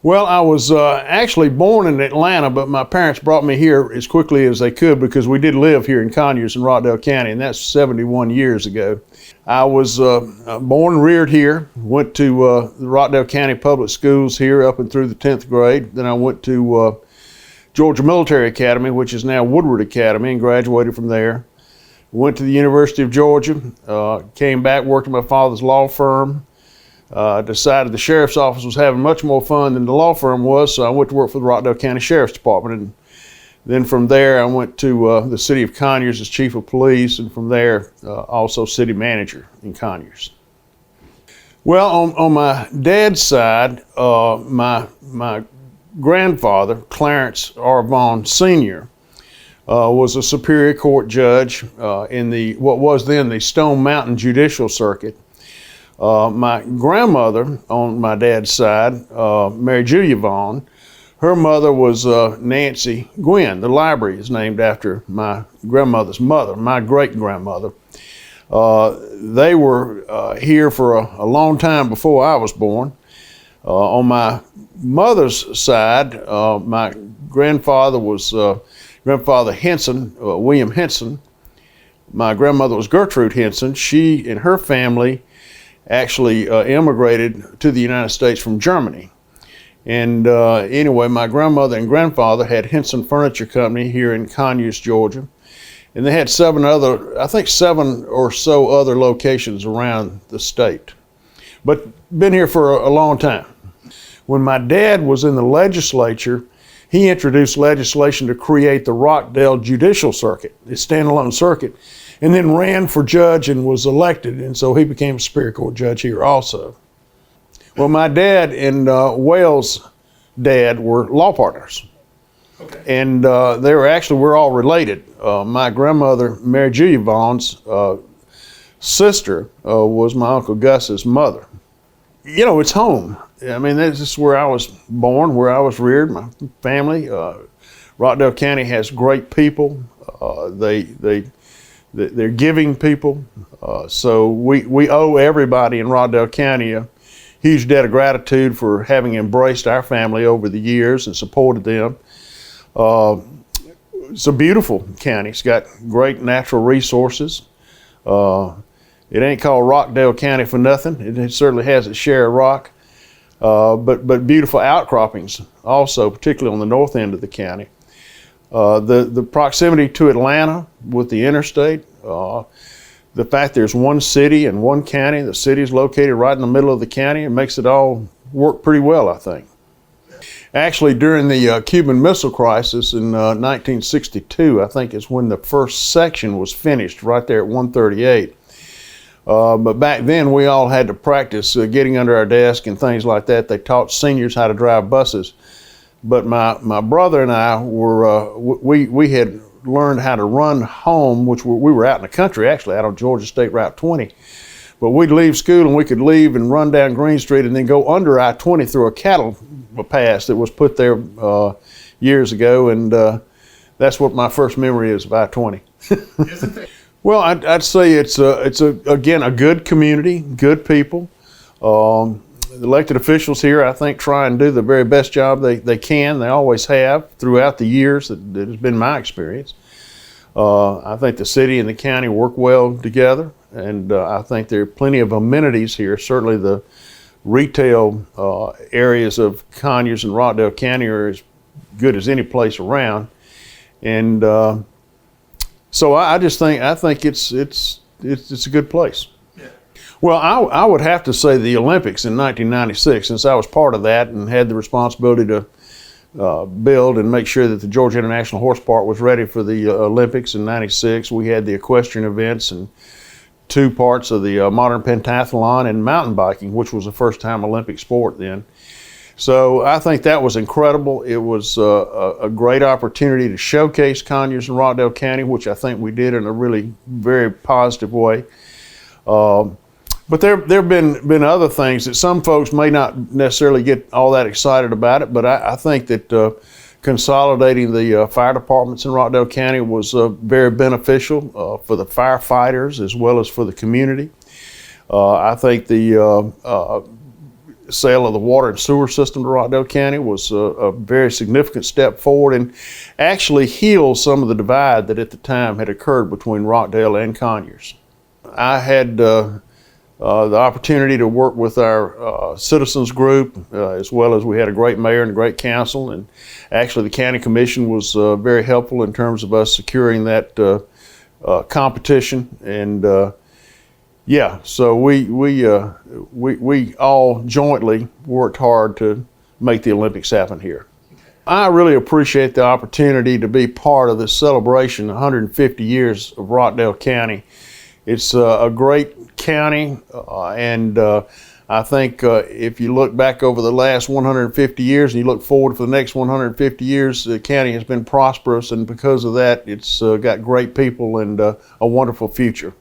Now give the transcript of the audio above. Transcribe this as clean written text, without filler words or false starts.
Well, I was actually born in Atlanta, but my parents brought me here as quickly as they could because we did live here in Conyers in Rockdale County, and that's 71 years ago. I was born and reared here, went to the Rockdale County Public Schools here up and through the 10th grade. Then I went to Georgia Military Academy, which is now Woodward Academy, and graduated from there. Went to the University of Georgia, came back, worked at my father's law firm. Decided the sheriff's office was having much more fun than the law firm was, so I went to work for the Rockdale County Sheriff's Department. And then from there, I went to the city of Conyers as chief of police, and from there, also city manager in Conyers. Well, on my dad's side, my grandfather, Clarence R. Vaughn III, was a Superior Court judge in what was then the Stone Mountain Judicial Circuit. My grandmother on my dad's side, Mary Julia Vaughn, her mother was Nancy Gwynn. The library is named after my grandmother's mother, my great-grandmother. They were here for a long time before I was born. On my mother's side, my grandfather was Grandfather Henson, William Henson. My grandmother was Gertrude Henson. She and her family actually immigrated to the United States from Germany. And anyway, my grandmother and grandfather had Henson Furniture Company here in Conyers, Georgia. And they had seven or so other locations around the state. But been here for a long time. When my dad was in the legislature, he introduced legislation to create the Rockdale Judicial Circuit, a standalone circuit, and then ran for judge and was elected, and so he became a Superior Court judge here also. Well, my dad and Wales' dad were law partners. Okay. And we're all related. My grandmother, Mary Julia Vaughn's sister, was my Uncle Gus's mother. You know, it's home. I mean, this is where I was born, where I was reared, my family. Rockdale County has great people. They're giving people. So we owe everybody in Rockdale County a huge debt of gratitude for having embraced our family over the years and supported them. It's a beautiful county. It's got great natural resources. It ain't called Rockdale County for nothing. It certainly has its share of rock, but beautiful outcroppings also, particularly on the north end of the county. The proximity to Atlanta with the interstate, the fact there's one city and one county, the city is located right in the middle of the county, it makes it all work pretty well, I think. Actually, during the Cuban Missile Crisis in 1962, I think is when the first section was finished, right there at 138. But back then, we all had to practice getting under our desk and things like that. They taught seniors how to drive buses. But my brother and I we had learned how to run home, which we were out in the country, actually, out on Georgia State Route 20. But we'd leave school and we could leave and run down Green Street and then go under I-20 through a cattle pass that was put there years ago. And that's what my first memory is of I-20. Isn't it? Well, I'd say it's again a good community, good people. The elected officials here, I think, try and do the very best job they can. They always have throughout the years that has been my experience. I think the city and the county work well together, and I think there are plenty of amenities here. Certainly the retail areas of Conyers and Rockdale County are as good as any place around. And so I think it's a good place. Well, I would have to say the Olympics in 1996, since I was part of that and had the responsibility to build and make sure that the Georgia International Horse Park was ready for the Olympics in 96. We had the equestrian events and two parts of the modern pentathlon and mountain biking, which was the first time Olympic sport then. So I think that was incredible. It was a great opportunity to showcase Conyers and Rockdale County, which I think we did in a really very positive way. But there have been other things that some folks may not necessarily get all that excited about it, but I think that consolidating the fire departments in Rockdale County was very beneficial for the firefighters as well as for the community. I think the sale of the water and sewer system to Rockdale County was a very significant step forward and actually healed some of the divide that at the time had occurred between Rockdale and Conyers. I had the opportunity to work with our citizens group, as well as we had a great mayor and a great council, and actually the county commission was very helpful in terms of us securing that competition. And yeah, so we all jointly worked hard to make the Olympics happen here. I really appreciate the opportunity to be part of this celebration, 150 years of Rockdale County. It's a great county, and I think if you look back over the last 150 years and you look forward for the next 150 years, the county has been prosperous, and because of that, it's got great people and a wonderful future.